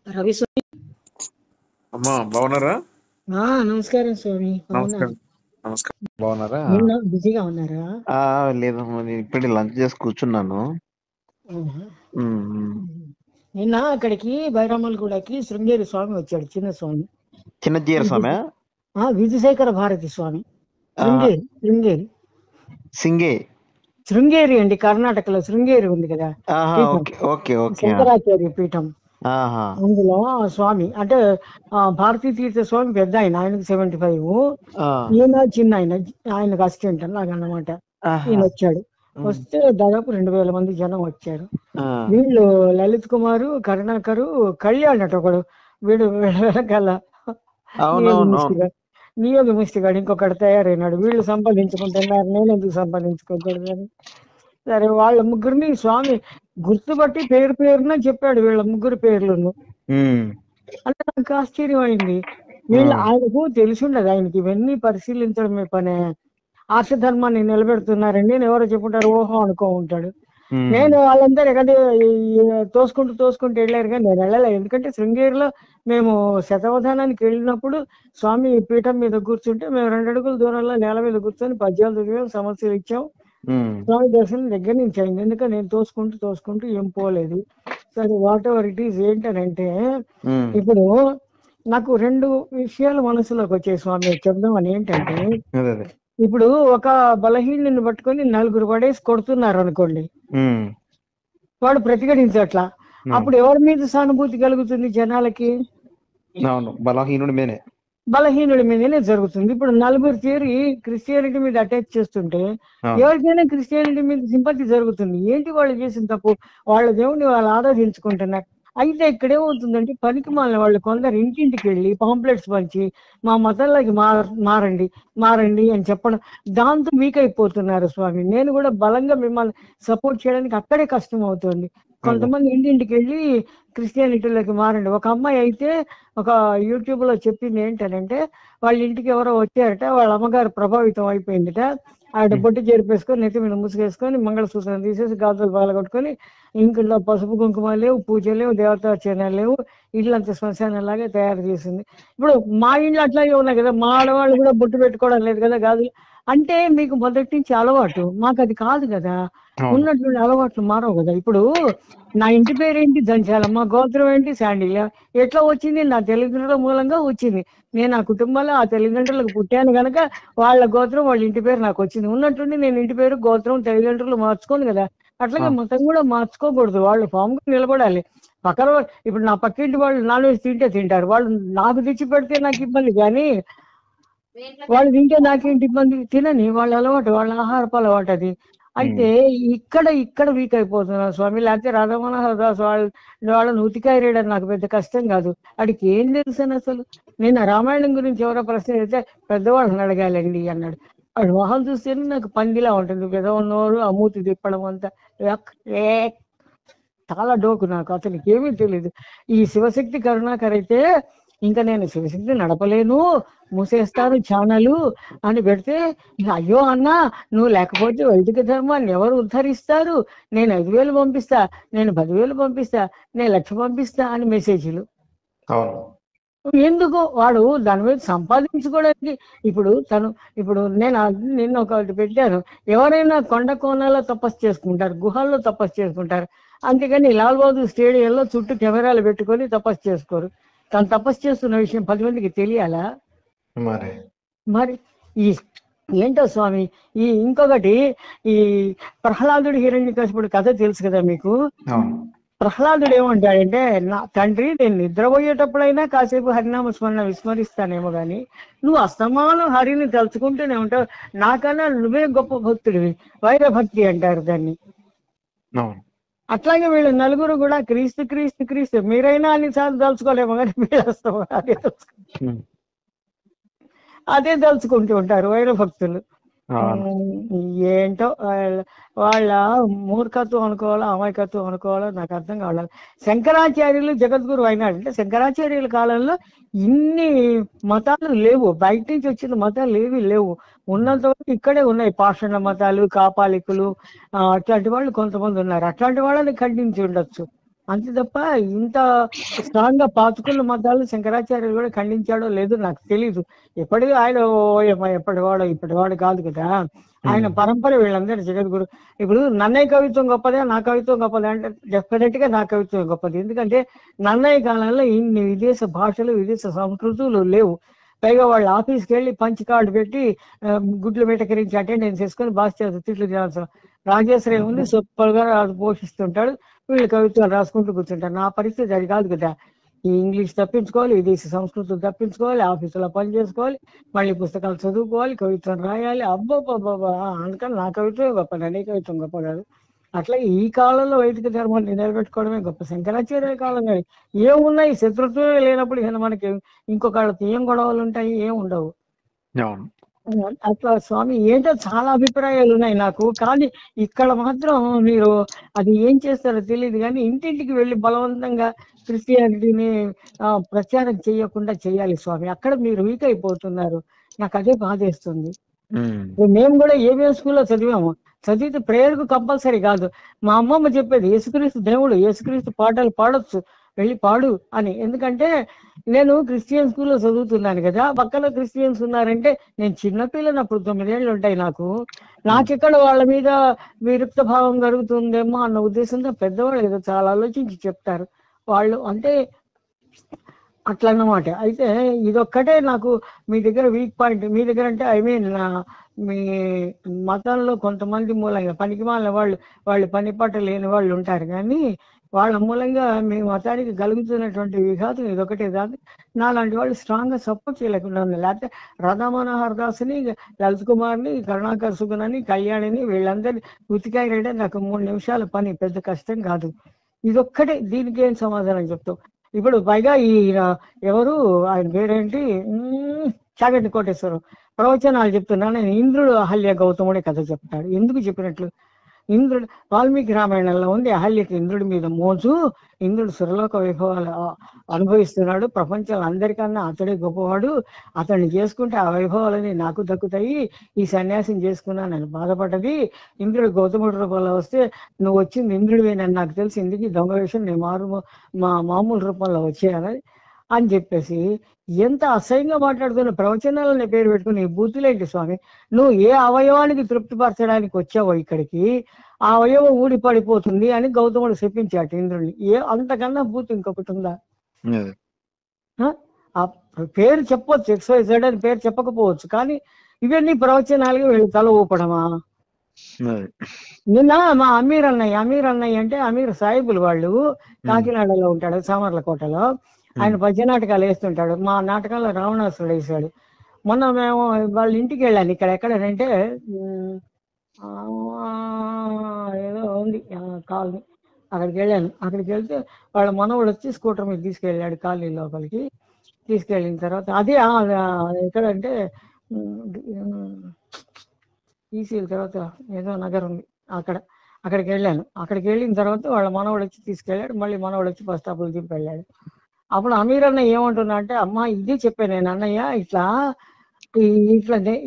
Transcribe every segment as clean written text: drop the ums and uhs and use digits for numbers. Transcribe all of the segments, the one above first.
రవి స్వామి. అమ్మా బాగున్నారా? నమస్కారం స్వామి, బాగున్నాను. నమస్కారం. నమస్కారం. బాగున్నారా? నిన్న బిజీగా ఉన్నారా? లేదమ్మా, నేను ఇప్పుడే లంచ్ చేసి కూర్చున్నాను. అవునా? ఉమ్. నిన్న అక్కడికి బైరామల్గూడకి శృంగేరి స్వామి వచ్చాడు, చిన్న స్వామి. చిన్న జీర స్వామి. విధుశేఖర భారతి స్వామి. ఆహా, శృంగేరి శృంగేరి సింగే. శృంగేరి అండి, కర్ణాటకలో శృంగేరి ఉంది కదా ఆహా, పీఠం, ఓకే ఓకే ఓకే. శంకరాచార్య పీఠం. ఆహా. అందులో ఆ స్వామి అంటే భారతీ తీర్థ స్వామి పెద్ద ఆయన, ఆయనకు 75. ఆ, ఈయన చిన్న ఆయన, ఆయనకు అసిస్టెంట్ అలాగన్నమాట. ఆహా. ఈయన వచ్చాడు. వస్తే దాదాపు 2000 మంది జనం వచ్చారు. ఆ, వీళ్ళు లలిత్ కుమారు, కరుణాకరు, కళ్యాణ్ అట ఒకడు, వీడు వెనకాల అవునవునవును. నియోగ మిస్టిగాడు ఇంకొకటి తయారైనాడు. వీళ్ళు సంపాదించుకుంటున్నారు, నేను ఎందుకు సంపాదించుకోకూడదని. సరే, వాళ్ళ ముగ్గురిని స్వామి గుర్తుపట్టి పేరు పేరున చెప్పాడు, వీళ్ళ ముగ్గురు పేర్లను. ఉమ్. అంటే నాకు ఆశ్చర్యం అయింది. వీళ్ళు ఆయనకు తెలిసి ఉండదు, ఆయనకి ఇవన్నీ పరిశీలించడమే పనే. ఆర్షధర్మాన్ని నిలబెడుతున్నారండి అని ఎవరో చెప్పుంటారు, ఓహో అనుకో ఉంటాడు. నేను వాళ్ళందరూ ఎక్కడ తోసుకుంటూ వెళ్ళారు, కానీ నేను వెళ్ళలే. ఎందుకంటే శృంగేరిలో మేము శతవధానానికి వెళ్ళినప్పుడు స్వామి పీఠం మీద కూర్చుంటే మేము 2 అడుగుల దూరంలో నేల మీద కూర్చొని పద్యాలు చదివాం, సమస్యలు ఇచ్చాం. స్వామి దర్శనం దగ్గర నుంచి అయింది. ఎందుకంటే నేను తోసుకుంటూ ఏం పోలేదు. సరే, వాట్ ఎవర్ ఇట్ ఈస్. ఏంటనంటే ఇప్పుడు నాకు 2 విషయాలు మనసులోకి వచ్చాయి స్వామి చెప్దామని. ఏంటంటే ఇప్పుడు ఒక బలహీనుని పట్టుకొని 4 పడేసి కొడుతున్నారు అనుకోండి, వాడు ప్రతిఘటించట్లా. అప్పుడు ఎవరి మీద సానుభూతి కలుగుతుంది జనాలకి? బలహీనుడి మీదనే, బలహీనుడి మీదనే జరుగుతుంది. ఇప్పుడు 4 చేరి క్రిస్టియానిటీ మీద అటాక్ చేస్తుంటే ఎవరికైనా క్రిస్టియానిటీ మీద సింపతి జరుగుతుంది. ఏంటి వాళ్ళు చేసిన తప్పు? వాళ్ళ దేవుడిని వాళ్ళు ఆరాధించుకుంటున్నారు. అయితే ఇక్కడ ఏమవుతుందంటే పనికి మాలిన వాళ్ళు కొందరు ఇంటింటికి వెళ్ళి పాంప్లెట్స్ పంచి మా మతంలోకి మారండి మారండి అని చెప్పడం, దాంతో వీక్ అయిపోతున్నారు స్వామి. నేను కూడా బలంగా మిమ్మల్ని సపోర్ట్ చేయడానికి అక్కడే కష్టం అవుతుంది. కొంతమంది ఇంటింటికి వెళ్ళి క్రిస్టియానిటీలోకి మారండి. ఒక అమ్మాయి అయితే ఒక యూట్యూబ్ లో చెప్పింది ఏంటంటే, వాళ్ళ ఇంటికి ఎవరో వచ్చారట, వాళ్ళ అమ్మగారు ప్రభావితం అయిపోయిందిట. ఆవిడ బొట్టు చేరిపేసుకొని నెత్తి మీద ముసుగేసుకొని మంగళసూత్రం తీసేసి గాజులు పగలగొట్టుకొని, ఇంట్లో పసుపు కుంకుమ లేవు, పూజ లేవు, దేవతార్చన లేవు, ఇల్లంతా శ్మశానంలాగే తయారు చేసింది. ఇప్పుడు మా ఇంట్లో అట్లాగే ఉన్నాయి కదా, మా ఆడవాళ్ళు కూడా బొట్టు పెట్టుకోవడం లేదు కదా గాజులు. అంటే మీకు మొదటి నుంచి అలవాటు, మాకు అది కాదు కదా. ఉన్నటువంటి అలవాట్లు మారవు కదా. ఇప్పుడు నా ఇంటి పేరేంటి దంచాలమ్మ, గోత్రం ఏంటి శాండిల్య. ఎట్లా వచ్చింది? నా తల్లిదండ్రుల మూలంగా వచ్చింది. నేను ఆ కుటుంబంలో ఆ తల్లిదండ్రులకు పుట్టాను కనుక వాళ్ళ గోత్రం వాళ్ళ ఇంటి పేరు నాకు వచ్చింది. ఉన్నట్టుండి నేను ఇంటి పేరు గోత్రం తల్లిదండ్రులు మార్చుకోను కదా. అట్లాగే మతం కూడా మార్చుకోకూడదు. వాళ్ళు ఫామ్ గా నిలబడాలి. పక్కన ఇప్పుడు నా పక్కింటి వాళ్ళు నాన్ వెజ్ తింటే తింటారు, వాళ్ళు నాకు తెచ్చి పెడితే నాకు ఇబ్బంది, కానీ వాళ్ళు తింటే నాకేంటి ఇబ్బంది? తినని, వాళ్ళ అలవాటు, వాళ్ళ ఆహారపు అలవాటు అది. అయితే ఇక్కడ వీక్ అయిపోతున్నారు స్వామి. లేకపోతే రాధామోహన్ దాస్ వాళ్ళని ఉతికాయరేయడం నాకు పెద్ద కష్టం కాదు. వాడికి ఏం తెలుసు అని అసలు. నేను రామాయణం గురించి ఎవరో ప్రశ్న అయితే పెద్దవాళ్ళని అడగాలండి అన్నాడు. వాడు మొహం చూస్తేనే నాకు పందిలా ఉంటుంది, పెదవన్నోరు ఆ మూతి తిప్పడం అంతా చాలా డోకు నాకు, అతనికి ఏమీ తెలియదు. ఈ శివశక్తి కరుణాకర్ అయితే ఇంకా నేను శివశక్తి నడపలేను, మూసేస్తాను ఛానలు అని పెడితే, అయ్యో అన్న, నువ్వు లేకపోతే వైదిక ధర్మాన్ని ఎవరు ఉద్ధరిస్తారు? నేను 5,000 పంపిస్తా, నేను 10,000 పంపిస్తా, నేను 1,00,000 పంపిస్తా అని మెసేజ్లు. ఎందుకు? వాడు దాని మీద సంపాదించుకోవడానికి. ఇప్పుడు నేను నిన్న ఒకటి పెట్టాను, ఎవరైనా కొండ కోణాల్లో తపస్సు చేసుకుంటారు, గుహల్లో తపస్సు చేసుకుంటారు. అంతేగాని లాల్ బహదూర్ స్టేడియంలో చుట్టూ కెమెరాలు పెట్టుకొని తపస్సు చేసుకోరు. తను తపస్సు చేస్తున్న విషయం 10 మందికి తెలియాలా? మరి ఈ ఏంటో స్వామి. ఇంకొకటి, ఈ ప్రహ్లాదుడు హిరణ్యకశిపుడు కథ తెలుసు కదా మీకు. ప్రహ్లాదుడు ఏమంటాడంటే, నా తండ్రి, నేను నిద్రపోయేటప్పుడైనా కాసేపు హరినామ స్మరణ విస్మరిస్తానేమో గాని నువ్వు అస్తమానం హరిని తలుచుకుంటూనే ఉంటావు, నాకన్నా నువ్వే గొప్ప భక్తుడివి. వైరభక్తి అంటారు దాన్ని. అట్లాగే వీళ్ళు నలుగురు కూడా క్రీస్తు క్రీస్తు క్రీస్తు, మీరైనా అన్నిసార్లు తలుచుకోలేమో కానీ వీళ్ళు అదే తలుచుకుంటూ ఉంటారు వైరభక్తులు. ఏంటో వాళ్ళ మూర్ఖత్వం అనుకోవాలా, అమాయకత్వం అనుకోవాలా, నాకు అర్థం కావాలి. శంకరాచార్యులు జగద్గురు అయినాడు అంటే శంకరాచార్యుల కాలంలో ఇన్ని మతాలు లేవు, బయట నుంచి వచ్చిన మతాలు ఏవి లేవు. ఉన్నంత వరకు ఇక్కడే ఉన్నాయి పాషాణ మతాలు, కాపాలికులు, అట్లాంటి వాళ్ళు కొంతమంది ఉన్నారు. అట్లాంటి వాళ్ళని ఖండించి ఉండొచ్చు. అంతే తప్ప ఇంత స్ట్రాంగ్ గా పాతుకున్న మతాలు శంకరాచార్యులు కూడా ఖండించాడో లేదో నాకు తెలీదు. ఎప్పటికీ ఆయన ఎప్పటివాడు ఇప్పటివాడు కాదు కదా, ఆయన పరంపర వీళ్ళందరూ జగద్గురు. ఇప్పుడు నన్నయ్య కవిత్వం గొప్పదే, నా కవిత్వం గొప్పదే అంటే డెఫినెట్ గా నా కవిత్వం గొప్పది. ఎందుకంటే నన్నయ్య కాలంలో ఇన్ని విదేశ భాషలు విదేశ సంస్కృతులు లేవు. పైగా వాళ్ళ ఆఫీస్కి వెళ్ళి పంచ్ కార్డు పెట్టి గుడ్లు మెటకరించి అటెండెన్స్ వేసుకొని బాస్ చేత తిట్లు తినాల్సిన రాజేశ్వరి ఉంది, సూపర్ గా పోషిస్తుంటాడు, వీళ్ళు కవిత్వాలు రాసుకుంటూ కూర్చుంటారు. నా పరిస్థితి అది కాదు కదా. ఈ ఇంగ్లీష్ తప్పించుకోవాలి, విదేశీ సంస్కృతులు తప్పించుకోవాలి, ఆఫీసులో పని చేసుకోవాలి, మళ్ళీ పుస్తకాలు చదువుకోవాలి, కవిత్వం రాయాలి. అబ్బబ్బబ్బా, అందుకని నా కవిత్వం గొప్ప, నన్నే కవిత్వం గొప్ప కాదు. అట్లా ఈ కాలంలో వైదిక ధర్మాన్ని నిలబెట్టుకోవడమే గొప్ప. శంకరాచార్య కాలంలో ఏమున్నాయి, శత్రుత్వమే లేనప్పుడు ఇక మనకి ఇంకొకళ్ళతో ఏం గొడవలు ఉంటాయి, ఏం ఉండవు. అట్లా స్వామి ఏంటో చాలా అభిప్రాయాలు ఉన్నాయి నాకు. కానీ ఇక్కడ మాత్రం మీరు అది ఏం చేస్తారో తెలియదు, కానీ ఇంటింటికి వెళ్ళి బలవంతంగా క్రిస్టియానిటీని ప్రచారం చేయకుండా చేయాలి స్వామి. అక్కడ మీరు వీక్ అయిపోతున్నారు, నాకు అదే బాధేస్తుంది. మేము కూడా ఏబిఎం స్కూల్లో చదివాము, చదివితే ప్రేయర్కు కంపల్సరీ కాదు. మా అమ్మమ్మ చెప్పేది యేసుక్రీస్తు దేవుడు, యేసుక్రీస్తు పాటలు పాడొచ్చు, వెళ్ళి పాడు అని. ఎందుకంటే నేను క్రిస్టియన్ స్కూల్లో చదువుతున్నాను కదా, పక్కన క్రిస్టియన్స్ ఉన్నారంటే నేను చిన్నపిల్లని, అప్పుడు 9 ఏళ్ళు ఉంటాయి నాకెక్కడ వాళ్ళ మీద విరుక్త భావం జరుగుతుందేమో అన్న ఉద్దేశంతో పెద్దవాళ్ళు ఏదో చాలా ఆలోచించి చెప్తారు వాళ్ళు, అంటే అట్లా అన్నమాట. అయితే ఇదొక్కటే నాకు మీ దగ్గర వీక్ పాయింట్. మీ దగ్గర అంటే ఐ మీన్ మీ మతంలో కొంతమంది మూలంగా పనికిమాలిన వాళ్ళు పని పాట లేని వాళ్ళు ఉంటారు, కానీ వాళ్ళ మూలంగా మీ మతానికి కలుగుతున్నటువంటి విఘాతం ఇదొకటే కాదు. నాలాంటి వాళ్ళు స్ట్రాంగ్ గా సపోర్ట్ చేయలేకుండా ఉన్నాయి. లేకపోతే రాధా మనోహర్ దాస్ని, లలిత్ కుమార్ని, కరుణాకర్ సుగుణని, కళ్యాణిని వీళ్ళందరినీ ఉతికాయ రెడ్డి నాకు 3 నిమిషాల పని, పెద్ద కష్టం కాదు. ఇదొక్కటే, దీనికి ఏం సమాధానం చెప్తావు? ఇప్పుడు పైగా ఈ ఎవరు ఆయన పేరేంటి, చాగంటి కోటేశ్వరం ప్రవచనాలు చెప్తున్నాను. నేను ఇంద్రుడు అహల్య గౌతముడే కథ చెప్తాడు. ఎందుకు చెప్పినట్లు? ఇంద్రుడు వాల్మీకి రామాయణంలో ఉంది, అహల్యకి ఇంద్రుడి మీద మోజు, ఇంద్రుడు సురలోక వైభవాలు అనుభవిస్తున్నాడు, ప్రపంచంలో అందరికన్నా అతడే గొప్పవాడు, అతన్ని చేసుకుంటే ఆ వైభవాలని నాకు దక్కుతాయి, ఈ సన్యాసం చేసుకున్నానని బాధపడ్డది. ఇంద్రుడు గౌతముడి రూపంలో వస్తే నువ్వు వచ్చింది ఇంద్రుడివేనని నాకు తెలిసి, ఇందుకు దొంగ వేషం నేను మామూలు రూపంలో వచ్చేయాలని అని చెప్పేసి ఎంత అసహ్యంగా మాట్లాడుతున్న ప్రవచనాలని పేరు పెట్టుకుని బూతులేంటి స్వామి? నువ్వు ఏ అవయవానికి తృప్తిపరచడానికి వచ్చావో ఇక్కడికి, ఆ అవయవం ఊడి పడిపోతుంది అని గౌతముడు చెప్పించాడు ఇంద్రుడిని. అంతకన్నా బూతు ఇంకొకటి ఉందా? ఆ పేరు చెప్పొచ్చు, XYZ అని పేరు చెప్పకపోవచ్చు, కానీ ఇవన్నీ ప్రవచనాలుగా వీళ్ళు తల ఊపడమా? నిన్న మా అమీర్ అన్నయ్య అంటే అమీర్ సాహిబులు వాళ్ళు కాకినాడలో ఉంటాడు, సామర్లకోటలో. ఆయన పద్య నాటకాలు వేస్తుంటాడు. మా నాటకాల్లో రావణాసురుడు వేసాడు. మొన్న మేము వాళ్ళ ఇంటికి వెళ్ళాను, ఇక్కడ ఎక్కడంటే ఏదో ఉంది కాలనీ, అక్కడికి వెళ్ళాను. అక్కడికి వెళ్తే వాళ్ళ మనవడు వచ్చి స్కూటర్ మీద తీసుకెళ్ళాడు కాలనీ లోపలికి. తీసుకెళ్ళిన తర్వాత అదే ఎక్కడంటే ఈసీల తర్వాత ఏదో నగర్ ఉంది, అక్కడికి వెళ్ళాను. అక్కడికి వెళ్ళిన తర్వాత వాళ్ళ మనవడు వచ్చి తీసుకెళ్ళాడు, మళ్ళీ మనవడు వచ్చి బస్ స్టాప్లో దింపి వెళ్ళాడు. అప్పుడు అమీర్ అన్నయ్య ఏమంటున్నా అంటే, అమ్మా ఇదే చెప్పాను నేను, అన్నయ్య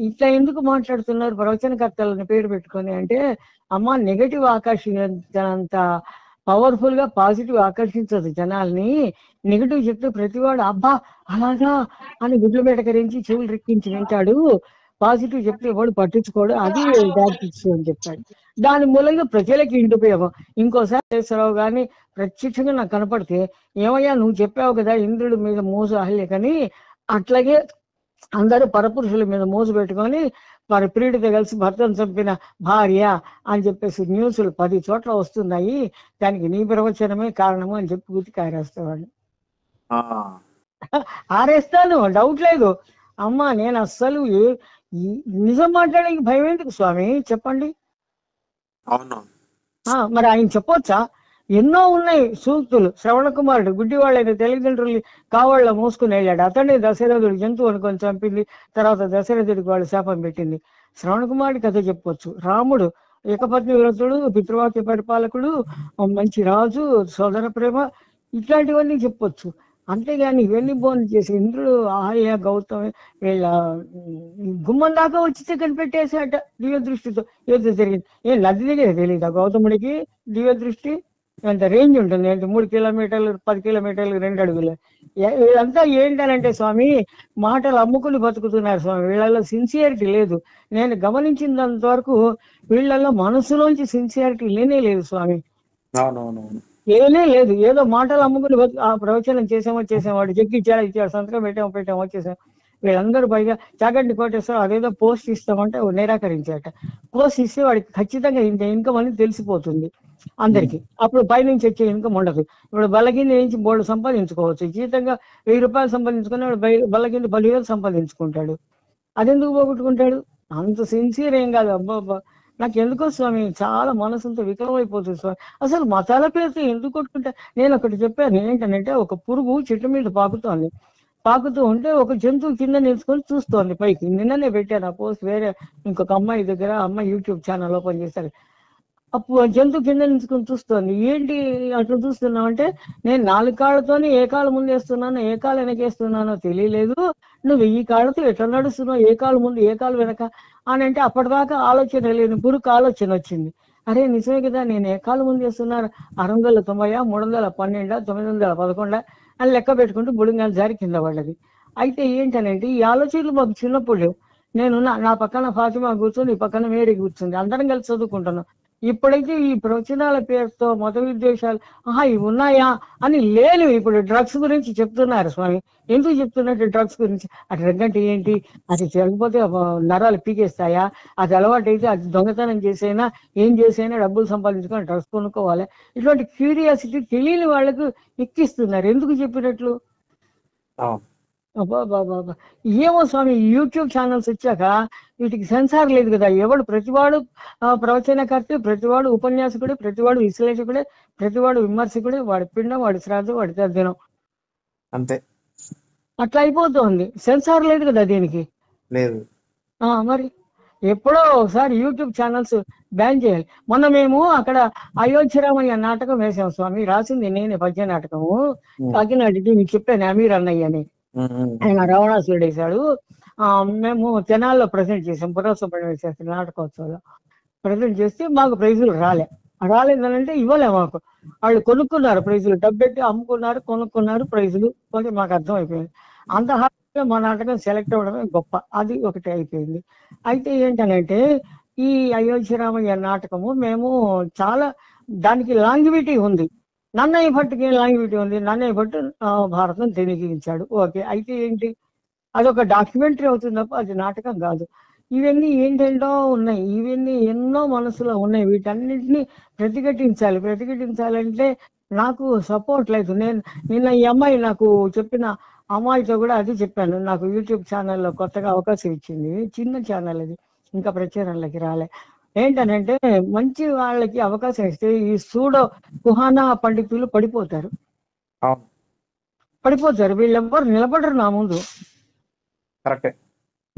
ఇట్లా ఎందుకు మాట్లాడుతున్నారు ప్రవచనకర్తలని పేరు పెట్టుకొని అంటే, అమ్మ నెగటివ్ ఆకర్షించినంత పవర్ఫుల్ గా పాజిటివ్ ఆకర్షించదు జనాల్ని. నెగటివ్ చెప్తే ప్రతివాడు అబ్బా అలాగా అని గుడ్లు మెటకరించి చెవులు రెక్కించి వింటాడు, పాజిటివ్ చెప్తే వాడు పట్టించుకోడు, అది డాక్టిక్స్ అని చెప్పాడు. దాని మూలంగా ప్రజలకి ఇంటి ఉపయోగం. ఇంకోసారి చేస్తారావు కానీ ప్రత్యక్షంగా నాకు కనపడితే, ఏమయ్యా నువ్వు చెప్పావు కదా ఇంద్రుడి మీద మోజు అహల్యకని, అట్లాగే అందరూ పరపురుషుల మీద మోజు పెట్టుకొని వారి ప్రియుడితో కలిసి భర్తను చంపిన భార్య అని చెప్పేసి న్యూస్లు 10 చోట్ల వస్తున్నాయి, దానికి నీ ప్రవచనమే కారణము అని చెప్పి గుర్తి ఆరేస్తావాడిని. ఆరేస్తాను, డౌట్ లేదు. అమ్మా నేను అస్సలు నిజం మాట్లాడడానికి భయం ఎందుకు స్వామి చెప్పండి? మరి ఆయన చెప్పొచ్చా? ఎన్నో ఉన్నాయి సూక్తులు. శ్రవణ కుమారుడు గుడ్డివాళ్ళైన తల్లిదండ్రులు కావాళ్ళ మోసుకుని వెళ్ళాడు, అతన్ని దశరథుడు జంతువు అనుకొని చంపింది, తర్వాత దశరథుడికి వాళ్ళు శాపం పెట్టింది. శ్రవణ కుమారుడి కథ చెప్పొచ్చు. రాముడు ఏకపత్ని వ్రతుడు, పితృవాక్య పరిపాలకుడు, మంచి రాజు, సోదర ప్రేమ, ఇట్లాంటివన్నీ చెప్పొచ్చు. అంతేగాని ఇవన్నీ బోన్ చేసి ఇంద్రుడు ఆహల్య గౌతమ్ వీళ్ళ గుమ్మం దాకా వచ్చి కనిపెట్టేసాట దివ్య దృష్టితో. ఏదో జరిగింది, నది దగ్గర తెలియదా గౌతముడికి దివ్య దృష్టి? ఎంత రేంజ్ ఉంటుంది అంటే 3 కిలోమీటర్లు 10 కిలోమీటర్లు 2 అడుగులు. వీళ్ళంతా ఏంటనంటే స్వామి మాటలు అమ్ముకుని బతుకుతున్నారు స్వామి. వీళ్ళలో సిన్సియారిటీ లేదు. నేను గమనించినంత వరకు వీళ్ళలో మనసులోంచి సిన్సియారిటీ లేనే లేదు స్వామి. అవునవునవును. ఏనే లేదు. ఏదో మాటలు అమ్ముకుని ఆ ప్రవచనం చేసామో చెక్కి ఇచ్చాడు సంతకం పెట్టామో వచ్చేసాం. వీళ్ళందరూ పైగా చాగంటి కోటేశ్వరరావు అదేదో పోస్ట్ ఇస్తామంటే నిరాకరించాట. పోస్ట్ ఇస్తే వాడికి ఖచ్చితంగా ఇంత ఇన్కమ్ అని తెలిసిపోతుంది అందరికి. అప్పుడు పైనుంచి వచ్చే ఇన్కమ్ ఉండదు. ఇప్పుడు బల్లకింద నుంచి బోర్డు సంపాదించుకోవచ్చు. జీతంగా 1000 రూపాయలు సంపాదించుకుని వాడు బల్లకింద 10,000 సంపాదించుకుంటాడు. అదెందుకు పోగొట్టుకుంటాడు? అంత సిన్సియర్ ఏం కాదు. అబ్బా నాకు ఎందుకో స్వామి చాలా మనసుంతా వికలమైపోతుంది స్వామి. అసలు మతాల పేరుతో ఎందుకు కొట్టుకుంటా? నేను ఒకటి చెప్పాను ఏంటంటే, ఒక పురుగు చెట్టు మీద పాకుతూ ఉంటే ఒక జంతువు కింద నిలుచుకొని చూస్తోంది పైకి. నిన్ననే పెట్టాను ఆ పోస్ట్. వేరే ఇంకొక అమ్మాయి దగ్గర, అమ్మాయి యూట్యూబ్ ఛానల్ ఓపెన్ చేశారు. అప్పుడు జంతువు కింద నిలుచుకొని చూస్తోంది. ఏంటి అట్లా చూస్తున్నావు అంటే, నేను 4 కాళ్ళతోనే ఏ కాలు ముందేస్తున్నానో ఏ కాలు వెనకేస్తున్నానో తెలియలేదు. నువ్వు ఈ కాళ్ళతో ఎట్లా నడుస్తున్నావు, ఏ కాలు ముందు ఏ కాలు వెనక అని అంటే, అప్పటిదాకా ఆలోచన లేని పురుగు ఆలోచన వచ్చింది. అరే నిజమే కదా, నేను ఏ కాలు ముందు వేస్తున్నాను, 690, 312, 911 అని లెక్క పెట్టుకుంటూ బుడంగాలు జారి కింద పడ్డది. అయితే ఏంటనంటే ఈ ఆలోచనలు మాకు చిన్నప్పుడు లేవు. నేను నా పక్కన ఫాతిమా కూర్చొని, ఈ పక్కన మేరీ కూర్చుంది, అందరం కలిసి చదువుకుంటున్నాం. ఇప్పుడైతే ఈ ప్రవచనాల పేరుతో మత విద్వేషాలు ఇవి ఉన్నాయా అని లేని. ఇప్పుడు డ్రగ్స్ గురించి చెప్తున్నారు స్వామి. ఎందుకు చెప్తున్నట్టు డ్రగ్స్ గురించి? ఆ డ్రగ్ అంటే ఏంటి, అది చేయకపోతే నరాలు పీకేస్తాయా, అది అలవాటు అయితే అది దొంగతనం చేసైనా ఏం చేసైనా డబ్బులు సంపాదించుకొని డ్రగ్స్ కొనుక్కోవాలి. ఇటువంటి క్యూరియాసిటీ తెలియని వాళ్ళకు ఎక్కిస్తున్నారు. ఎందుకు చెప్పినట్లు? బాబా ఏమో స్వామి, యూట్యూబ్ ఛానల్స్ వచ్చాక వీటికి సెన్సార్ లేదు కదా. ఎవడు ప్రతివాడు ప్రవచనకర్త, ప్రతివాడు ఉపన్యాసకుడే, ప్రతివాడు విశ్లేషకుడే, ప్రతివాడు విమర్శకుడే. వాడి పిండం, వాడి శ్రాద్ధం, వాడి తద్దినం, అంతే. అట్లా అయిపోతుంది. సెన్సార్ లేదు కదా దీనికి. లేదు. మరి ఎప్పుడో ఒకసారి యూట్యూబ్ ఛానల్స్ బ్యాన్ చేయాలి. మొన్న మేము అక్కడ అయోధ్యరామయ్య నాటకం వేసాం స్వామి. రాసింది నేనే, పద్య నాటకము. కాకినాడకి మీకు చెప్పాను, అమీర్ అన్నయ్య అని. ఆయన రావణాసురుడు వేశాడు. మేము తెనాల్లో ప్రజెంట్ చేసాం. పురసుబ్రహ్మణ్య శాస్త్రి నాటకోత్సవంలో ప్రజెంట్ చేస్తే మాకు ప్రైజులు రాలేదనంటే ఇవ్వలే మాకు. వాళ్ళు కొనుక్కున్నారు ప్రైజులు, డబ్బెట్టి అమ్ముకున్నారు, కొనుక్కున్నారు ప్రైజులు. కొంచెం మాకు అర్థం అయిపోయింది. అంత హార్డ్గా మా నాటకం సెలెక్ట్ అవ్వడమే గొప్ప. అది ఒకటి అయిపోయింది. అయితే ఏంటనంటే ఈ అయోధ్యరామయ్య నాటకము మేము చాలా, దానికి లాంగివిటీ ఉంది. నన్నయ్య భట్టుకి లాంగివిటీ ఉంది. నన్నయ్య భట్టు భారతం తెనిగించాడు. ఓకే. అయితే ఏంటి, అదొక డాక్యుమెంటరీ అవుతుంది తప్ప అది నాటకం కాదు. ఇవన్నీ ఏంటంటో ఉన్నాయి. ఇవన్నీ ఎన్నో మనసులో ఉన్నాయి. వీటన్నిటిని ప్రతిఘటించాలంటే నాకు సపోర్ట్ లేదు. నిన్న ఈ అమ్మాయి నాకు చెప్పిన అమ్మాయితో కూడా అది చెప్పాను. నాకు యూట్యూబ్ ఛానల్లో కొత్తగా అవకాశం ఇచ్చింది. చిన్న ఛానల్ అది, ఇంకా ప్రచారంలోకి రాలే. ఏంటనంటే మంచి వాళ్ళకి అవకాశం ఇస్తే ఈ సూడో కుహానా పండితులు పడిపోతారు. వీళ్ళెవ్వరు నిలబడరు నా ముందు.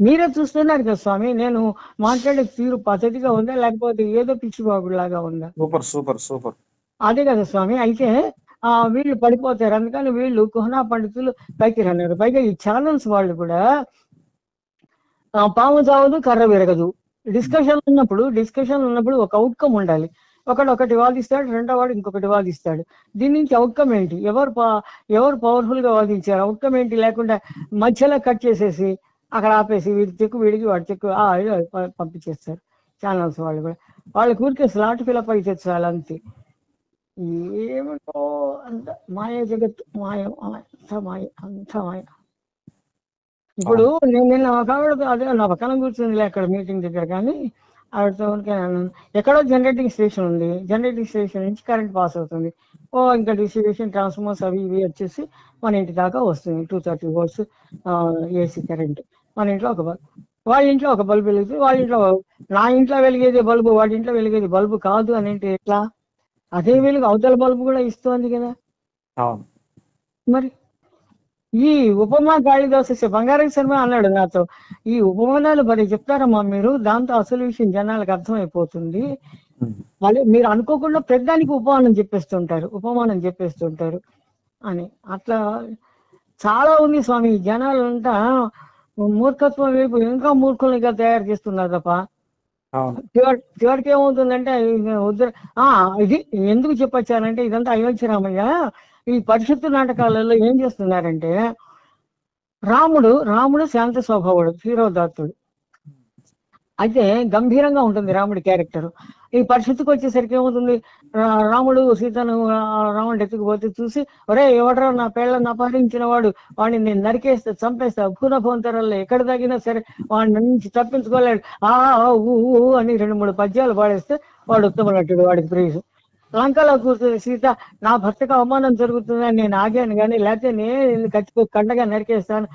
మీరే చూస్తున్నారు కదా స్వామి, నేను మాట్లాడే తీరు పద్ధతిగా ఉందా లేకపోతే ఏదో పిచ్చిబాబులాగా ఉందా? సూపర్. అదే కదా స్వామి. అయితే వీళ్ళు పడిపోతారు. అందుకని వీళ్ళు కుహనా పండితులు పైకి రాన్నారు. పైగా ఈ ఛానల్స్ వాళ్ళు కూడా పాము చావదు కర్ర విరగదు. డిస్కషన్ ఉన్నప్పుడు ఒక అవుట్కమ్ ఉండాలి. ఒకటి వాదిస్తాడు, రెండో వాడు ఇంకొకటి వాదిస్తాడు. దీని నుంచి అవుట్కమ్ ఏంటి? ఎవరు పవర్ఫుల్ గా వాదించారు? అవుట్కమ్ ఏంటి లేకుండా మధ్యలో కట్ చేసేసి అక్కడ ఆపేసి వీడి చెక్కు వీడికి వాడి చెక్కు పంపించేస్తారు ఛానల్స్ వాళ్ళు కూడా. వాళ్ళ ఊరికే స్లాట్ ఫిలప్ అయితే చాలు, అంతే. ఏమిటో అంత మాయ జగత్, అంత మాయ. ఇప్పుడు నేను నిన్న ఒక అదే నా పక్కన కూర్చుంది అక్కడ మీటింగ్ దగ్గర. కానీ ఆవిడతో ఎక్కడో జనరేటింగ్ స్టేషన్ ఉంది. జనరేటింగ్ స్టేషన్ నుంచి కరెంట్ పాస్ అవుతుంది. ఇంకా డిస్ట్రిబ్యూషన్ ట్రాన్స్ఫార్మర్స్ అవి ఇవి వచ్చేసి మన ఇంటి దాకా వస్తుంది. 230 volts ఏసీ కరెంట్. మన ఇంట్లో ఒక బల్బు, వాళ్ళ ఇంట్లో ఒక బల్బు వెలుగుతుంది. వాళ్ళ ఇంట్లో, నా ఇంట్లో వెలిగేది బల్బు వాడి ఇంట్లో వెలిగేది బల్బు కాదు అని అంటే ఎట్లా? అదే వెలుగు అవతల బల్బు కూడా ఇస్తోంది కదా. మరి ఈ ఉపమా కాళిదాసు బంగారం శర్మ అన్నాడు నాతో, ఈ ఉపమానాలు మరి చెప్తారమ్మా మీరు, దాంతో అసలు విషయం జనాలకు అర్థమైపోతుంది. వాళ్ళు మీరు అనుకోకుండా ప్రతిదానికి ఉపమానం చెప్పేస్తుంటారు అని. అట్లా చాలా ఉంది స్వామి. జనాలంతా మూర్ఖత్వం వైపు ఇంకా మూర్ఖులుగా తయారు చేస్తున్నారు తప్ప అవును. చివరికి ఏమవుతుందంటే వద్దు. ఆ ఇది ఎందుకు చెప్పొచ్చానంటే ఇదంతా అయోధ్య రామయ్య. ఈ పరిషత్తు నాటకాలలో ఏం చేస్తున్నారంటే రాముడు శాంత స్వభావుడు, హీరోదాత్తుడు. అయితే గంభీరంగా ఉంటుంది రాముడి క్యారెక్టర్. ఈ పరిస్థితికి వచ్చేసరికి ఏమవుతుంది, రాముడు సీతను రావణుడు ఎత్తుకుపోతే చూసి, ఒరే ఎవడరా నా పేళ్ళని అపహరించిన వాడిని నేను నరికేస్తా, చంపేస్తా, భూన భవంతరాల్లో ఎక్కడ తగినా సరే వాడిని నుంచి తప్పించుకోలేడు, ఊ అని 2-3 పద్యాలు పాడేస్తే వాడు ఉత్తమ నటుడు, వాడికి ప్రైజ్. లంకలో కూర్చుని సీత నా భర్తకు అవమానం జరుగుతుందని నేను ఆగాను కానీ లేకపోతే నేను కండగా నరికేస్తాను,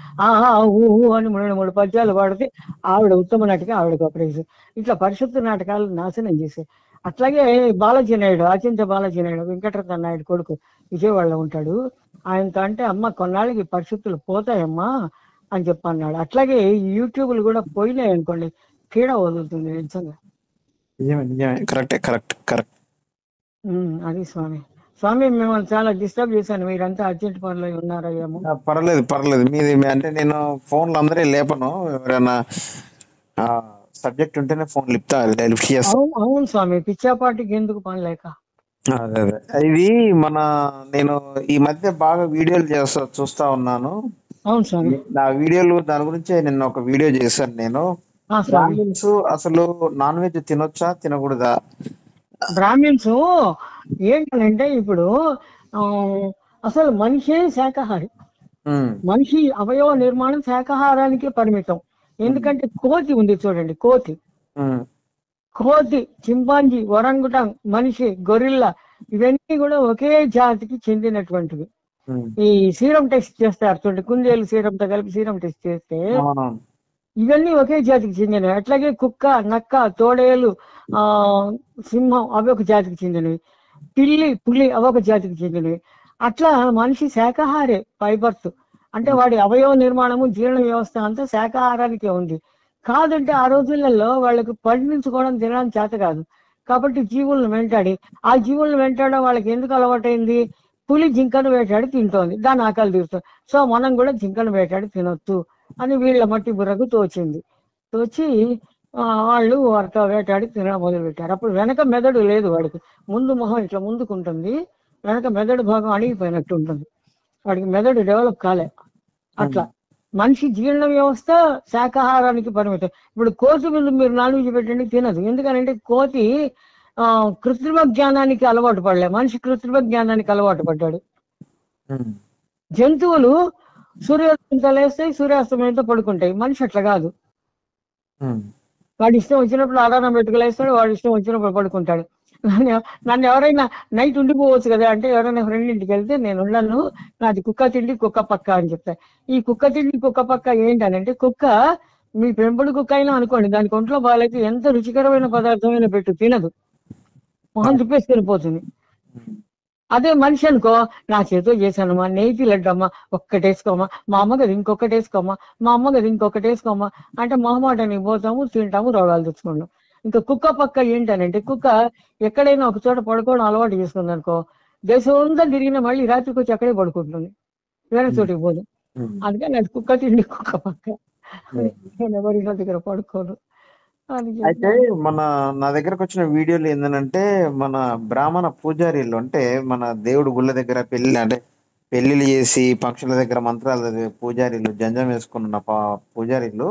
ఊ అని 2-3 పద్యాలు పాడితే ఆవిడ ఉత్తమ నటిగా ఆవిడకు ప్రైజ్. ఇట్లా పరిషత్తు నాటకాలు నాశనం చేశాయి. అట్లాగే బాలాజీ నాయుడు, అచింత బాలాజీ నాయుడు, వెంకటరత్న నాయుడు కొడుకు, విజయవాడలో ఉంటాడు. ఆయనతో అంటే అమ్మ కొన్నాళ్ళకి పరిషత్తులు పోతాయమ్మా అని చెప్పన్నాడు. అట్లాగే యూట్యూబ్లు కూడా పోయినాయి అనుకోండి, పీడ వదులుతుంది నిజంగా. నిజమే కరెక్ట్. అది స్వామి మిమ్మల్ని చాలా డిస్టర్బ్ చేశాను, మీరంతా అర్జెంట్ పనిలో ఉన్నారా ఏమో. పర్లేదు మీది. అంటే నేను ఫోన్లు అందరే లేపను, ఎవరైనా సబ్జెక్ట్ ఉంటేనే ఫోన్ లిఫ్ట్ చేస్తాను. అవును స్వామి, పిచ్చాపాటికి ఎందుకు పని లేక. అదే ఇది నేను ఈ మధ్య బాగా వీడియోలు చూస్తా ఉన్నాను. అవును స్వామి. నా వీడియోలు దాని గురించి నిన్న ఒక వీడియో చేశాను నేను. బ్రాహ్మిన్స్ అసలు నాన్ వెజ్ తినొచ్చా తినకూడదా? బ్రాహ్మిన్స్ ఏంటంటే ఇప్పుడు అసలు మనిషి శాకాహారి, మనిషి అవయవ నిర్మాణం శాకాహారానికి పరిమితం. ఎందుకంటే కోతి ఉంది చూడండి, కోతి, చింపాంజీ, ఒరంగుటాంగ్, మనిషి, గొరిల్లా ఇవన్నీ కూడా ఒకే జాతికి చెందినటువంటివి. ఈ సీరం టెస్ట్ చేస్తారు చూడండి, కుందేలు సీరంతో కలిపి సీరం టెస్ట్ చేస్తే ఇవన్నీ ఒకే జాతికి చెందినవి. అట్లాగే కుక్క, నక్క, తోడేలు, సింహం అవి ఒక జాతికి చెందినవి. పిల్లి, పులి అవి ఒక జాతికి చెందినవి. అట్లా మనిషి శాకాహారే బర్త్. అంటే వాడి అవయవ నిర్మాణము, జీర్ణ వ్యవస్థ అంతా శాకాహారానికే ఉంది. కాదంటే ఆ రోజులలో వాళ్ళకి పండించుకోవడం తినడానికి చేత కాదు కాబట్టి జీవులను వెంటాడి, ఆ జీవులను వెంటాడడం వాళ్ళకి ఎందుకు అలవాటైంది? పులి జింకను వేటాడి తింటోంది, దాని ఆకలి తీరుతుంది. సో మనం కూడా జింకను వేటాడి తినొచ్చు అని వీళ్ళ మట్టి బుర్రకు తోచి వాళ్ళు వారితో వేటాడి తినడం మొదలు పెట్టారు. అప్పుడు వెనక మెదడు లేదు వాడికి, ముందు మొహం ఇట్లా ముందుకుంటుంది, వెనక మెదడు భాగం అణిగిపోయినట్టు ఉంటుంది, వాడికి మెదడు డెవలప్ కాలే. అట్లా మనిషి జీర్ణ వ్యవస్థ శాకాహారానికి పరిమితం. ఇప్పుడు కోతి ముందు మీరు నాన్ వెజ్ పెట్టండి తినదు, ఎందుకనంటే కోతి కృత్రిమ జ్ఞానానికి అలవాటు పడలే, మనిషి కృత్రిమ జ్ఞానానికి అలవాటు పడ్డాడు. జంతువులు సూర్యోదయంతో లేస్తాయి, సూర్యాస్తమయంతో పడుకుంటాయి, మనిషి అట్లా కాదు. వాడి ఇష్టం వచ్చినప్పుడు ఆధారం పెట్టుకులేస్తాడు, వాడి ఇష్టం వచ్చినప్పుడు పడుకుంటాడు. నన్ను ఎవరైనా నైట్ ఉండిపోవచ్చు కదా అంటే, ఎవరైనా ఫ్రెండ్ ఇంటికి వెళ్తే నేను ఉండను, నాది కుక్క తిండి కుక్క పక్క అని చెప్తా. ఈ కుక్క తిండి కుక్క పక్క ఏంటనంటే, కుక్క మీ పెంపుడు కుక్క అయినా అనుకోండి, దానికి ఒంట్లో బాగాలైతే ఎంత రుచికరమైన పదార్థమైనా పెట్టు తినదు, మొహం తిప్పేసి తినిపోతుంది. అదే మనిషి అనుకో, నా చేతితో చేశానమ్మా, నెయ్యి లడ్డమ్మా, ఒక్కటేసుకోమా, మా అమ్మగది ఇంకొకటి వేసుకోమా, మా అమ్మగది ఇంకొకటి వేసుకోమా అంటే మొహమాటానికి పోతాము, తింటాము, రోగాలు తెచ్చుకుంటాం. ఇంకా కుక్క పక్క ఏంటనంటే, కుక్క ఎక్కడైనా ఒక చోట పడుకోవడం అలవాటు చేసుకుంది అనుకో, దేశం అంతా తిరిగినా మళ్ళీ రాత్రికి వచ్చి అక్కడే పడుకుంటుంది, వేరే చోటికి పోదు. అందుకని అది కుక్క తిండి కుక్క పక్క, ఎవరి దగ్గర పడుకోదు. అయితే నా దగ్గరకు వచ్చిన వీడియోలు ఏంటంటే, మన బ్రాహ్మణ పూజారీలు అంటే మన దేవుడు గుళ్ళ దగ్గర పెళ్లిళ్ళు చేసి పక్షుల దగ్గర మంత్రాలు చదివే పూజారీలు, జంజం వేసుకున్న పూజారీలు,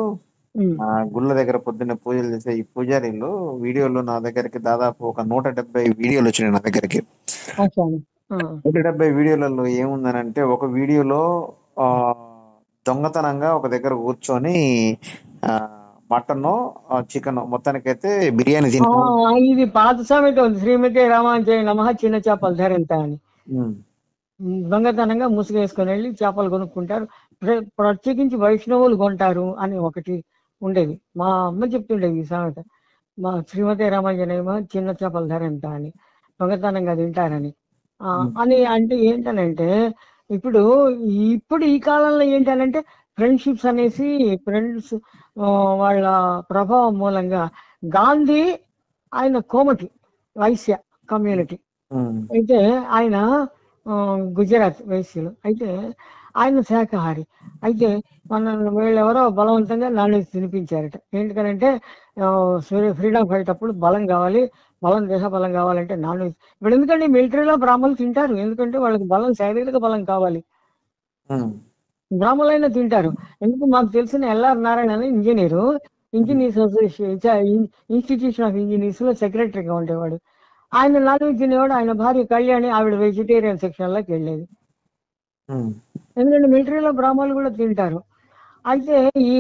గుళ్ళ దగ్గర పొద్దున్నే పూజలు చేసే ఈ పూజారీలు వీడియోలు నా దగ్గరికి దాదాపు ఒక 170 వీడియోలు వచ్చినాయి నా దగ్గరికి. 170 వీడియోలలో ఏముందనంటే, ఒక వీడియోలో దొంగతనంగా ఒక దగ్గర కూర్చొని మటన్ చికెన్ మొత్తానికైతే బిర్యానీ ఇది పాత సామెత ఉంది, శ్రీమతి రామాంజయ నమః చిన్న చేపలు ధరంత అని. దొంగతనంగా ముసుగేసుకొని వెళ్ళి చేపలు కొనుక్కుంటారు, ప్రత్యేకించి వైష్ణవులు కొంటారు అని ఒకటి ఉండేది. మా అమ్మ చెప్తుండేది ఈ సామెత, మా శ్రీమతి రామాంజనేయ చిన్న చేపల ధర ఎంత అని, దొంగతనంగా తింటారని అని. అంటే ఏంటనంటే ఇప్పుడు ఈ కాలంలో ఏంటనంటే ఫ్రెండ్షిప్స్ అనేసి, ఫ్రెండ్స్ వాళ్ళ ప్రభావం మూలంగా గాంధీ ఆయన కోమటి వైశ్య కమ్యూనిటీ, అయితే ఆయన గుజరాత్ వైశ్యులు, అయితే ఆయన శాకాహారి. అయితే వీళ్ళెవరో బలవంతంగా నాన్ వెజ్ తినిపించారట. ఎందుకనంటే ఫ్రీడమ్ ఫైట్ అప్పుడు బలం కావాలి, దేహ బలం కావాలంటే నాన్ వెజ్. ఇప్పుడు ఎందుకంటే మిలిటరీలో బ్రాహ్మణులు తింటారు, ఎందుకంటే వాళ్ళకి బలం, శారీరక బలం కావాలి. బ్రాహ్మణులైనా తింటారు. ఎందుకు, మాకు తెలిసిన ఎల్ఆర్ నారాయణ అని ఇంజనీర్స్ ఇన్స్టిట్యూషన్ ఆఫ్ ఇంజనీర్స్ లో సెక్రటరీగా ఉండేవాడు. ఆయన నాన్ వెజ్ తినేవాడు. ఆయన భార్య కళ్యాణి, ఆవిడ వెజిటేరియన్ సెక్షన్ లోకి వెళ్ళేది. ఎందుకంటే మిలిటరీలో బ్రాహ్మణులు కూడా తింటారు. అయితే ఈ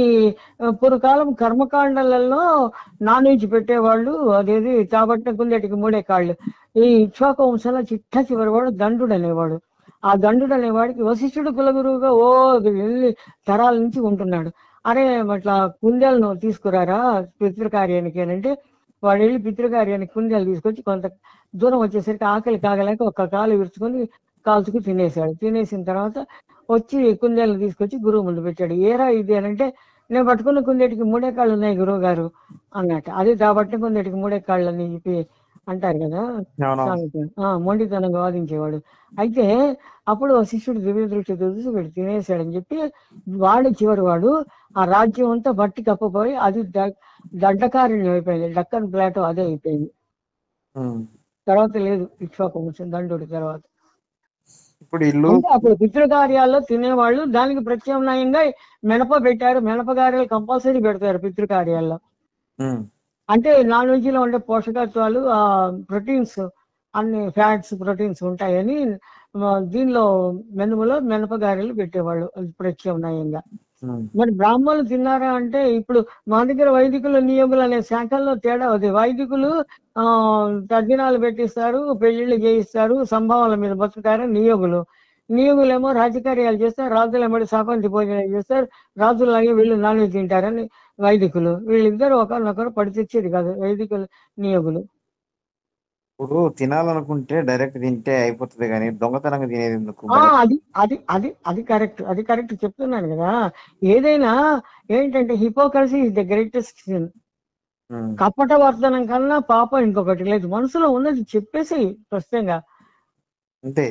పూర్వకాలం కర్మకాండలలో నాన్ వెజ్ పెట్టేవాళ్ళు. అదేది చాబట్టిన కుందేటికి 3 కాళ్ళు. ఈ ఇక్ష్వాకు వంశంలో చివరి వాడు దండుడు అనేవాడు. ఆ దండుడు అనేవాడికి వశిష్ఠుడు కులగురువుగా వెళ్ళి తరాల నుంచి ఉంటున్నాడు. అరే అట్లా కుందేలను తీసుకురారా పితృకార్యానికి అని అంటే, వాడు వెళ్ళి పితృకార్యానికి కుందేలు తీసుకొచ్చి కొంత దూరం వచ్చేసరికి ఆకలి కాగలేక ఒక కాలు విరుచుకొని కాల్చుకు తినేసాడు. తినేసిన తర్వాత వచ్చి కుందేలను తీసుకొచ్చి గురువు ముందు పెట్టాడు. ఏరా ఇది అని అంటే, నేను పట్టుకున్న కుందేటికి 3 కాళ్ళు ఉన్నాయి గురువు గారు అన్నట్టు. అదే దాబట్టిన కుందేటికి 3 కాళ్ళు అని చెప్పి అంటారు కదా మొండితనంగా వాదించేవాడు. అయితే అప్పుడు శిష్యుడు దివ్య దృష్టి చూసి వీడు తినేసాడని చెప్పి చివరి వాడు ఆ రాజ్యం అంతా బట్టి కప్పపోయి అది దండకారణ్యం అయిపోయింది. డక్కన్ ప్లాటో అదే అయిపోయింది. తర్వాత లేదు ఇక్ష్వాకు వంశం దండుడి తర్వాత. ఇప్పుడు అప్పుడు పితృకార్యాల్లో తినేవాళ్ళు దానికి ప్రత్యామ్నాయంగా మినప పెట్టారు. మినపగారెలు కంపల్సరీ పెడతారు పితృకార్యాల్లో. అంటే నాన్ వెజ్ లో ఉండే పోషకత్వాలు, ప్రోటీన్స్, అన్ని ఫ్యాట్స్, ప్రోటీన్స్ ఉంటాయని దీనిలో మెనుములో మినపగారెలు పెట్టేవాళ్ళు ప్రత్యామ్నాయంగా. మరి బ్రాహ్మణులు తిన్నారా అంటే, ఇప్పుడు మా దగ్గర వైదికులు నియములు అనే శాఖల్లో తేడా ఉంది. వైదికులు తద్దినాలు పెట్టిస్తారు, పెళ్లిళ్ళు చేయిస్తారు, సంభావాల మీద బతుకుతారు. నియములేమో రాజకార్యాలు చేస్తారు, రాజులేమో సాపంతి భోజనాలు చేస్తారు, రాజులాగే వీళ్ళు నాన్ వెజ్ తింటారని వైదికులు. వీళ్ళిద్దరు ఒకరినొకరు పడి తెచ్చేది కాదు వైదికులు నియములు. ఇప్పుడు తినాలనుకుంటే డైరెక్ట్ తింటే అయిపోతుంది కానీ దొంగతనంగా తినేది ఎందుకు? అది కరెక్ట్ చెప్తున్నాను కదా. ఏదైనా ఏంటంటే hypocrisy is the greatest sin. కపట వర్తనం కన్నా పాపం ఇంకొకటి లేదు. మనసులో ఉన్నది చెప్పేసి స్పష్టంగా. అంతే,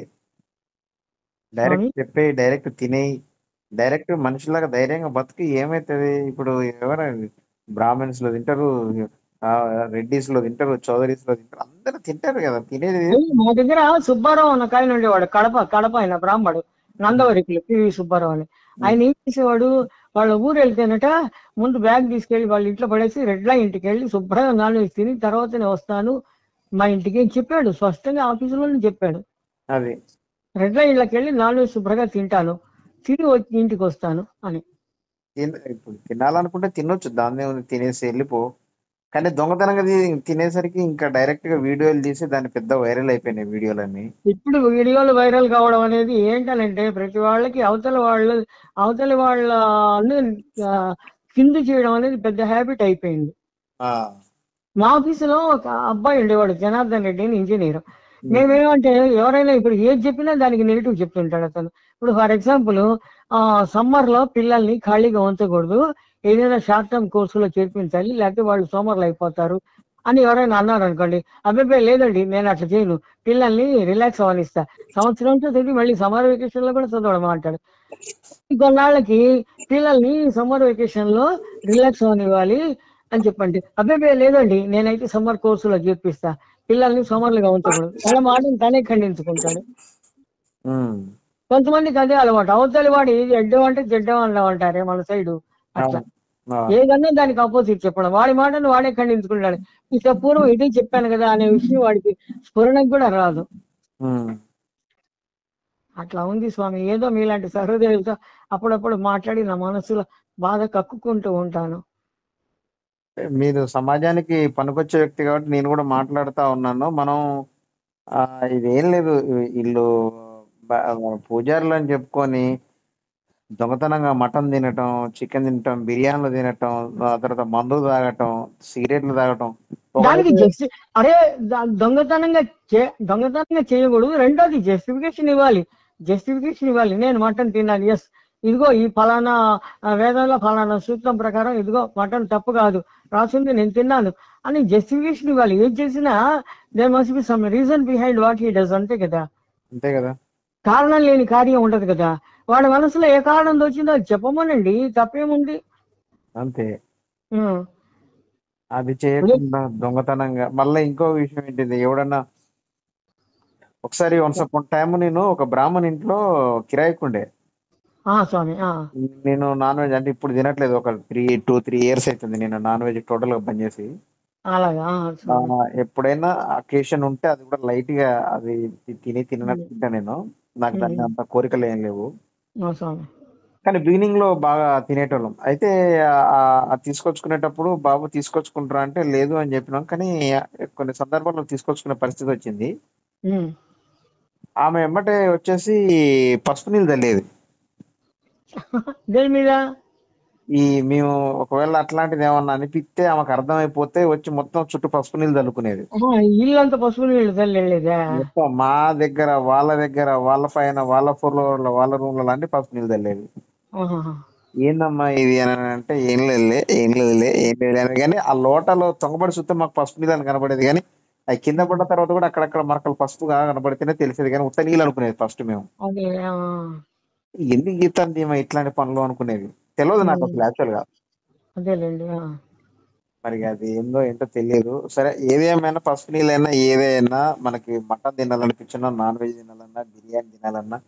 డైరెక్ట్ చెప్పే, డైరెక్ట్ తినేయి, డైరెక్ట్ మనిషిలాగా ధైర్యంగా బతికి ఏమైతుంది. ఇప్పుడు ఎవరైనా బ్రాహ్మణ్స్ లో తింటారు, రెడ్డిస్ లో తింటారు, చౌదరీస్ లో తింటారు, అందరూ తింటారు కదా. తినేది మా దగ్గర సుబ్బారావు అన్న కాయన ఉండేవాడు, కడప ఆయన బ్రాహ్మడు, నందవరికులు పివి సుబ్బారావు అని. ఆయన ఏం చేసేవాడు, వాళ్ళ ఊరు వెళ్తేనట ముందు బ్యాగ్ తీసుకెళ్లి వాళ్ళ ఇంట్లో పడేసి రెడ్ల ఇంటికి వెళ్ళి శుభ్రంగా నాన్ వెజ్ తిని తర్వాతనే వస్తాను మా ఇంటికి అని చెప్పాడు. స్పష్టంగా ఆఫీసులోనే చెప్పాడు. అది రెడ్ల ఇళ్ళకి వెళ్ళి నాన్ వెజ్ శుభ్రంగా తింటాను, తిని వచ్చి ఇంటికి వస్తాను అని. ఇప్పుడు తినాలనుకుంటే తినొచ్చు, దాన్ని తినేసి వెళ్ళిపో. కానీ దొంగతనంగా తినేసరికి ఇంకా డైరెక్ట్ గా వీడియోలు తీసి దాన్ని పెద్ద వైరల్ అయిపోయినాయి వీడియోలన్నీ. ఇప్పుడు వీడియోలు వైరల్ కావడం అనేది ఏంటనంటే, ప్రతి వాళ్ళకి అవతలి వాళ్ళ కింది చేయడం అనేది పెద్ద హ్యాబిట్ అయిపోయింది. మా ఆఫీసులో ఒక అబ్బాయి ఉండేవాడు, జనార్దన్ రెడ్డి అని, ఇంజనీర్. మేమేమంటే ఎవరైనా ఇప్పుడు ఏది చెప్పినా దానికి నెగిటివ్ చెప్తుంటాడు అతను. ఇప్పుడు ఫర్ ఎగ్జాంపుల్ సమ్మర్ లో పిల్లల్ని ఖాళీగా ఉంచకూడదు, ఏదైనా షార్ట్ టర్మ్ కోర్సులో చేర్పించాలి, లేకపోతే వాళ్ళు సోమర్లు అయిపోతారు అని ఎవరైనా అన్నారు అనుకోండి, అబ్బాయి లేదండి నేను అట్లా చేయను, పిల్లల్ని రిలాక్స్ అవనిస్తా, సంవత్సరంతో చదివి మళ్ళీ సమ్మర్ వెకేషన్ లో కూడా చదవడం అంటాడు. కొన్నాళ్ళకి పిల్లల్ని సమ్మర్ వెకేషన్ లో రిలాక్స్ అవనివ్వాలి అని చెప్పండి, అబ్బాయి లేదండి నేనైతే సమ్మర్ కోర్సులో చేర్పిస్తా, పిల్లల్ని సోమర్లుగా ఉంచకూడదు, తన మాటను తనే ఖండించుకుంటాడు. కొంతమందికి అదే అలవాటు. అవతలి వాడు ఏది ఎడ్డం అంటే జడ్డం అన్నా అంటారే మన సైడు, అట్లా ఏదన్నా దానికి ఆపోజిట్ చెప్పడం, వాడి మాటను వాడే ఖండించుకుంటాడు. ఇక పూర్వం ఇదే చెప్పాను కదా అనే విషయం వాడికి స్ఫురణకు కూడా రాదు. అట్లా ఉంది స్వామి. ఏదో మీలాంటి సహృదయులతో అప్పుడప్పుడు మాట్లాడి నా మనసులో బాధ కక్కుకుంటూ ఉంటాను. మీరు సమాజానికి పనికొచ్చే వ్యక్తి కాబట్టి నేను కూడా మాట్లాడుతా ఉన్నాను. మనం ఇదేం లేదు, వీళ్ళు పూజారులు అని చెప్పుకొని దొంగతనంగా మటన్ తినటం, చికెన్ తినటం, బిర్యానీలు తినటం, ఆ తర్వాత మందులు తాగటం, సిగరెట్లు తాగటం. దానికి అరే దొంగతనంగా చేయకూడదు. రెండోది జస్టిఫికేషన్ ఇవ్వాలి. నేను మటన్ తిన్నాను, ఎస్ ఇదిగో ఈ ఫలానా వేదంలో ఫలానా సూత్రం ప్రకారం ఇదిగో మటన్ తప్పు కాదు రాసింది, నేను తిన్నాను అని జస్టిఫికేషన్ ఇవ్వాలి. ఏం చేసినా there must be some reason behind what he does. అంతే కదా. కారణం లేని కార్యం ఉండదు కదా. వాడి మనసులో ఏ కారణం వచ్చిందో అది చెప్పమనండి, తప్పేముంది. అంతే. ఉం. అది ఇప్పుడు చేయకుండా దొంగతనంగా మళ్ళీ ఇంకో విషయం ఏంటిది, ఎవడన్నా ఒకసారి వన్స్ అపాన్ టైం నేను ఒక బ్రాహ్మణ్ ఇంట్లో కిరాయికుండే. స్వామి. నేను నాన్ వెజ్ అంటే ఇప్పుడు తినట్లేదు, ఒక 3 years అవుతుంది నేను నాన్ వెజ్ టోటల్ గా బంద్ చేసి. అలాగా స్వామి. ఎప్పుడైనా అకేషన్ ఉంటే అది కూడా లైట్ గా అది తినట్టు ఉం. తింటా నేను. నాకు దాన్ని ఉం. అంత కోరికలు ఏం లేవు. స్వామి. కానీ బిగినింగ్ లో బాగా తినేటోళ్ళం. అయితే అది తీసుకొచ్చుకునేటప్పుడు బాబు తీసుకొచ్చుకుంటారా అంటే లేదు అని చెప్పినాం. కానీ కొన్ని సందర్భాల్లో తీసుకొచ్చుకునే పరిస్థితి వచ్చింది. ఉం. ఆమె ఎమ్మటే వచ్చేసి పసుపు నీళ్ళు చల్లేది. దేని మీద? మేము ఒకవేళ అట్లాంటిది ఏమన్నా అనిపిస్తే ఆమెకు అర్థమైపోతే వచ్చి మొత్తం చుట్టూ పసుపు నీళ్ళు చల్లుకునేది. ఇల్లంతా పసుపు నీళ్ళు చల్లలేదా? మొత్తం మా దగ్గర వాళ్ళ పైన వాళ్ళ ఫ్లోర్లో వాళ్ళ రూమ్లలో అన్ని పసుపు నీళ్ళు చల్లేది. ఏందమ్మా ఇది అని అంటే ఏం లేదులే అని. కానీ ఆ లోటలో తొంగబడి చూస్తే మాకు పసుపు నీళ్ళు అని కనబడేది. కానీ అవి కింద పడ్డ తర్వాత కూడా అక్కడక్కడ మరకలు పసుపుగా కనబడితేనే తెలిసేది. కానీ ఉత్త నీళ్ళు అనుకునేది ఫస్ట్ మేము. అదే. ఎందుకు గీతాంది ఇట్లాంటి పనులు అనుకునేది. తెలియదు నాకు అసలు యాక్చువల్ గా. అదేలేండి. మరి అది ఏంటో తెలియదు. సరే ఏదేమైనా పసుపు నీళ్ళైనా ఏదైనా మనకి మటన్ తినాలనిపించినా, నాన్ వెజ్ తినాలన్నా, బిర్యానీ తినాలన్నా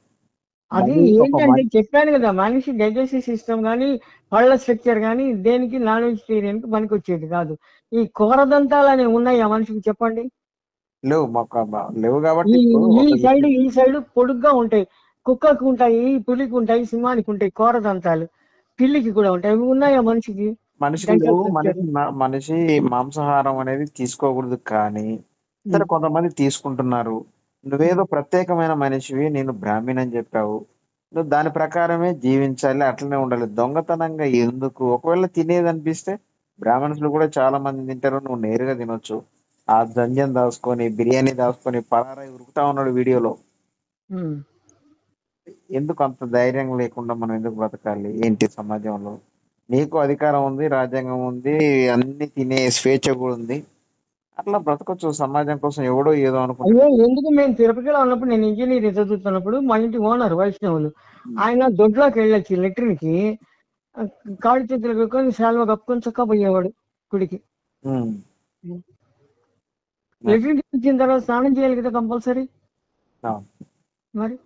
అది మళ్ళీ ఒక ఏంటంటే చెప్పాను కదా, మనిషి డైజెస్టివ్ సిస్టమ్ కానీ పళ్ళ స్ట్రక్చర్ కానీ దేనికి నాన్ వెజిటేరియన్ కి పనికి వచ్చేది కాదు. ఈ కూరదంతాలు అనేవి ఉన్నాయా మనిషికి చెప్పండి? లేవు లేవు కాబట్టి ఈ ఇప్పుడు ఈ ఒక సైడ్ విషయం. ఈ సైడ్ పొడుగ్గా ఉంటాయి. కుక్కకు ఉంటాయి, పులికి ఉంటాయి, సింహానికి ఉంటాయి కూరదంతాలు. పిల్లికి కూడా ఉంటాయి. ఇవి ఉన్నాయా మనిషికి? మనిషికి డెంటల్ లేవు. స్ట్రక్చర్. మనిషి మాంసాహారం అనేది తీసుకోకూడదు. కానీ సరే కొంతమంది తీసుకుంటున్నారు. నువ్వేదో ప్రత్యేకమైన మనిషివి, నేను బ్రాహ్మణ్ అని చెప్పావు. నువ్వు దాని ప్రకారమే జీవించాలి, అట్లనే ఉండాలి. దొంగతనంగా ఎందుకు? ఒకవేళ తినేది అనిపిస్తే బ్రాహ్మణులు కూడా చాలా మంది తింటారు. నువ్వు నేరుగా తినొచ్చు. ఆ జంజం దాచుకొని బిర్యానీ దాచుకొని పరారాయి ఉరుకుతా ఉన్నాడు వీడియోలో. ఎందుకు అంత ధైర్యం లేకుండా మనం ఎందుకు బ్రతకాలి ఏంటి సమాజంలో? నీకు అధికారం ఉంది, రాజ్యాంగం ఉంది, అన్ని తినే స్వేచ్ఛ కూడా ఉంది. అట్లా బ్రతకొచ్చు. సమాజం కోసం ఎవడో ఏదో అనుకుంటే అయ్యో, ఎందుకు మేము తిరుపతిలో ఉన్నప్పుడు, నేను ఇంజనీరింగ్ చదువుతున్నప్పుడు మా ఇంటి ఓనర్ వైష్ణవులు, ఆయన దొడ్లోకి వెళ్ళొచ్చి లెట్రిన్ కి కాళ్ళు చేతులు కట్టుకొని శాలువా కప్పుకొని చక్క పోయేవాడు గుడికి. ఉమ్, లెట్రిన్ కి వచ్చిన తర్వాత స్నానం చేయాలి కదా కంపల్సరీ. ఆ, మరి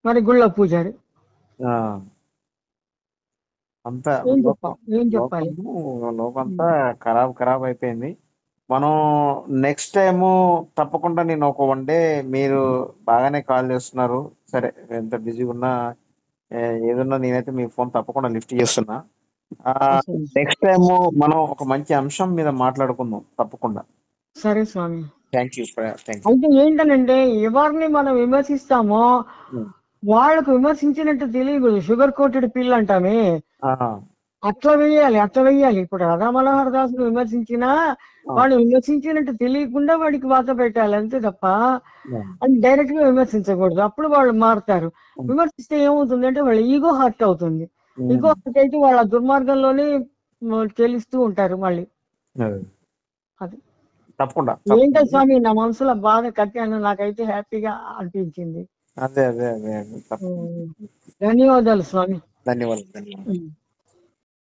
మరి గుళ్ళో పూజారి. ఆ, అంతా ఏం లోకం చెప్పాలి, ఏం చెప్పాలి? లోకంతా ఖరాబ్ అయిపోయింది. మనం నెక్స్ట్ టైము తప్పకుండా నేను ఒక 1 day, మీరు బాగానే కాల్ చేస్తున్నారు. సరే ఎంత బిజీగా ఉన్నా ఏదున్నా నేనైతే మీ ఫోన్ తప్పకుండా లిఫ్ట్ చేస్తున్నా. నెక్స్ట్ టైము మనం ఒక మంచి అంశం మీద మాట్లాడుకుందాం తప్పకుండా. సరే స్వామి. Thank you. అయితే ఏంటనంటే, ఎవరిని మనం విమర్శిస్తామో వాళ్ళకు విమర్శించినట్టు తెలియకూడదు. షుగర్ కోటెడ్ పిల్ అంటామే, అట్లా వెయ్యాలి. ఇప్పుడు రాధా మనోహర్ దాస్ విమర్శించినా వాడు విమర్శించినట్టు తెలియకుండా వాడికి వాత పెట్టాలి, అంతే తప్ప అది డైరెక్ట్ గా విమర్శించకూడదు. అప్పుడు వాళ్ళు మారుతారు. విమర్శిస్తే ఏమవుతుంది అంటే వాళ్ళ ఈగో హర్ట్ అవుతుంది. ఈగో హర్ట్ అయితే వాళ్ళ దుర్మార్గంలోనే తెలుస్తూ ఉంటారు మళ్ళీ. అది తప్పకుండా. ఏంటో స్వామి, నా మనసులో బాధ కట్టాను, నాకైతే హ్యాపీగా అనిపించింది. అదే. ధన్యవాదాలు స్వామి. ధన్యవాదాలు.